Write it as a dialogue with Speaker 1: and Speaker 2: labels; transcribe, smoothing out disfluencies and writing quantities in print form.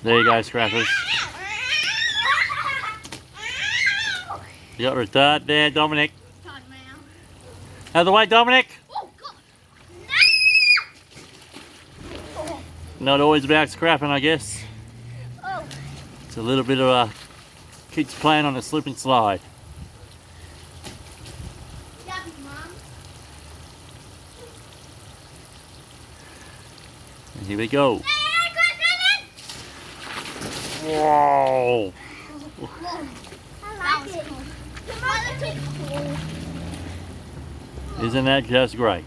Speaker 1: There you go, Scrappers. You got her third there, Dominic. Out of the way, Dominic. Not always about scrapping, I guess. It's a little bit of a kids playing on a slip and slide. And here we go. Whoa! Isn't that just great?